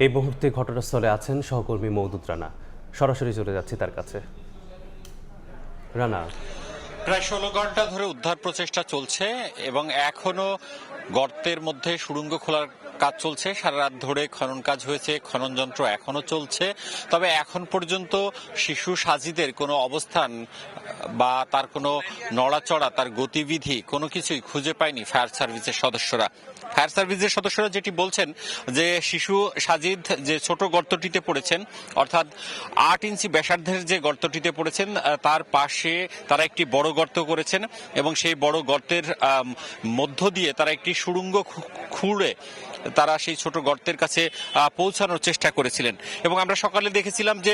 এই মুহূর্তে ঘটনাস্থলে আছেন সহকর্মী মওদুদ রানা। সরাসরি চলে যাচ্ছি তার কাছে। রানা, প্রায় 16 ঘন্টা ধরে উদ্ধার প্রচেষ্টা চলছে এবং এখনো গর্তের মধ্যে সুড়ঙ্গ খোলার কাজ চলছে। সারা রাত ধরে খনন কাজ হয়েছে, খনন যন্ত্র এখনো চলছে। তবে এখন পর্যন্ত শিশু সাজিদের কোনো অবস্থান বা তার কোনো নড়াচড়া, তার গতিবিধি কোনো কিছুই খুঁজে পায়নি ফায়ার সার্ভিসের সদস্যরা। ফায়ার সার্ভিসের সদস্যরা যেটি বলছেন যে শিশু সাজিদ যে ছোট গর্তটিতে পড়েছেন, অর্থাৎ 8 ইঞ্চি ব্যাসার্ধের যে গর্তটিতে পড়েছেন তার পাশে তারা একটি বড় গর্ত করেছেন এবং সেই বড় গর্তের মধ্য দিয়ে তারা একটি সুড়ঙ্গ খুঁড়ে তারা সেই ছোট গর্তের কাছে পৌঁছানোর চেষ্টা করেছিলেন। এবং আমরা সকালে দেখেছিলাম যে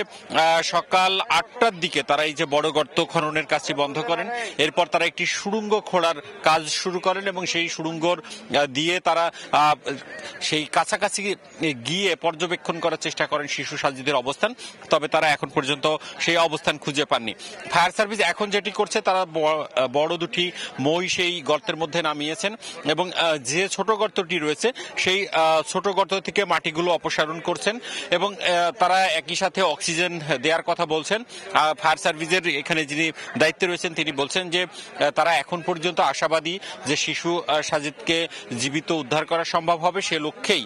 সকাল 8টার দিকে তারা এই যে বড় গর্ত খননের কাজটি বন্ধ করেন। এরপর তারা একটি সুড়ঙ্গ খোঁড়ার কাজ শুরু করেন এবং সেই সুড়ঙ্গর দিয়ে তারা সেই কাছাকাছি গিয়ে পর্যবেক্ষণ করার চেষ্টা করেন শিশু সাজিদের অবস্থান। তবে তারা এখন পর্যন্ত সেই অবস্থান খুঁজে পাননি। ফায়ার সার্ভিস এখন যেটি করছে, তারা বড় দুটি মই সেই গর্তের মধ্যে নামিয়েছেন এবং যে ছোট গর্তটি রয়েছে সেই ছোট গর্ত থেকে মাটিগুলো অপসারণ করছেন এবং তারা একই সাথে অক্সিজেন দেওয়ার কথা বলছেন। ফায়ার সার্ভিসের এখানে যিনি দায়িত্বে রয়েছেন তিনি বলছেন যে তারা এখন পর্যন্ত আশাবাদী যে শিশু সাজিদকে জীবিত উদ্ধার করা সম্ভব হবে। সে লক্ষ্যেই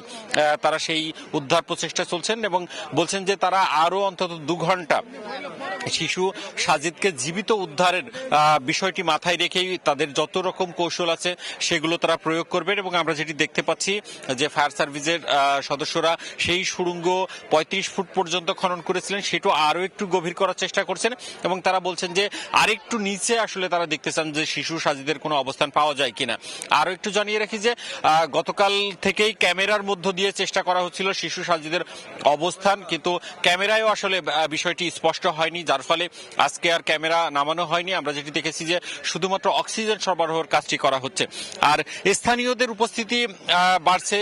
তারা সেই উদ্ধার প্রচেষ্টা চলছেন এবং বলছেন যে তারা আরো অন্তত 2 ঘন্টা শিশু সাজিদকে জীবিত উদ্ধারের বিষয়টি মাথায় রেখেই তাদের যত রকম কৌশল আছে সেগুলো তারা প্রয়োগ করবেন। এবং আমরা যেটি দেখতে পাচ্ছি যে ফায়ার সার্ভিসের সদস্যরা সেই সুড়ঙ্গ 35 ফুট পর্যন্ত খনন করেছিলেন, সেটা আরো একটু গভীর করার চেষ্টা করছেন এবং তারা বলছেন যে আরেকটু নিচে আসলে তারা দেখতে চান যে শিশু সাজিদের কোনো অবস্থান পাওয়া যায় কিনা। আরো একটু জানিয়ে রাখি যে গতকাল থেকেই ক্যামেরার মধ্য দিয়ে চেষ্টা করা হচ্ছিল শিশু সাজিদের অবস্থান, কিন্তু ক্যামেরায়ও আসলে বিষয়টি স্পষ্ট হয়নি, যার ফলে আজকে আর ক্যামেরা নামানো হয়নি। আমরা যেটি দেখেছি যে শুধুমাত্র অক্সিজেন সরবরাহের কাজটি করা হচ্ছে। আর স্থানীয়দের উপস্থিতি বাড়ছে,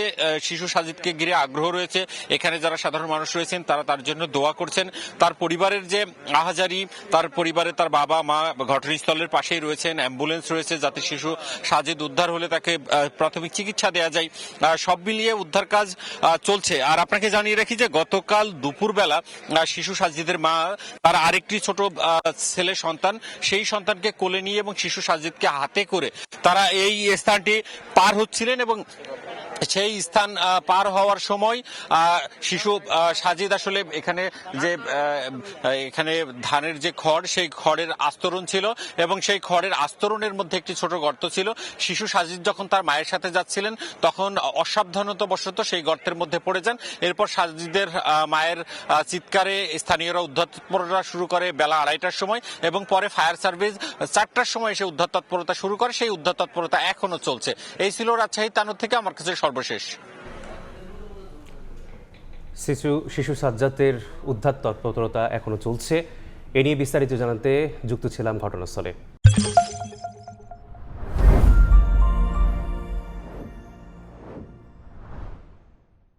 শিশু সাজিদকে ঘিরে আগ্রহ রয়েছে। এখানে যারা সাধারণ মানুষ রয়েছেন তারা তার জন্য দোয়া করছেন। তার পরিবারের যে আহাজারি, তার পরিবারে তার বাবা মা ঘটনাস্থলের পাশেই রয়েছেন, অ্যাম্বুলেন্স রয়েছে যাতে শিশু সাজিদ উদ্ধার হলে তাকে প্রাথমিক চিকিৎসা দেওয়া যায়। সব মিলিয়ে উদ্ধার কাজ চলছে। আর আপনাকে জানিয়ে রাখি যে গতকাল দুপুরবেলা শিশু সাজিদের মা তার আরেকটি ছোট ছেলে সন্তান, সেই সন্তানকে কোলে নিয়ে এবং শিশু সাজিদকে হাতে করে তারা এই স্থানটি পার হচ্ছিলেন এবং সেই স্থান পার হওয়ার সময় শিশু সাজিদ আসলে এখানে যে এখানে ধানের যে খড়, সেই খড়ের আস্তরণ ছিল এবং সেই খড়ের আস্তরণের মধ্যে একটি ছোট গর্ত ছিল। শিশু সাজিদ যখন তার মায়ের সাথে যাচ্ছিলেন তখন অসাবধানতাবশত সেই গর্তের মধ্যে পড়ে যান। এরপর সাজিদের মায়ের চিৎকারে স্থানীয়রা উদ্ধার তৎপরতা শুরু করে বেলা 2:30টার সময় এবং পরে ফায়ার সার্ভিস 4টার সময় এসে উদ্ধার তৎপরতা শুরু করে। সেই উদ্ধার তৎপরতা এখনো চলছে। এই ছিল রাজশাহী তানুর থেকে আমার কাছে সর্বশেষ। শিশু সাজ্জাদের উদ্ধার তৎপরতা এখনো চলছে। এ নিয়ে বিস্তারিত জানাতে যুক্ত ছিলাম ঘটনাস্থলে।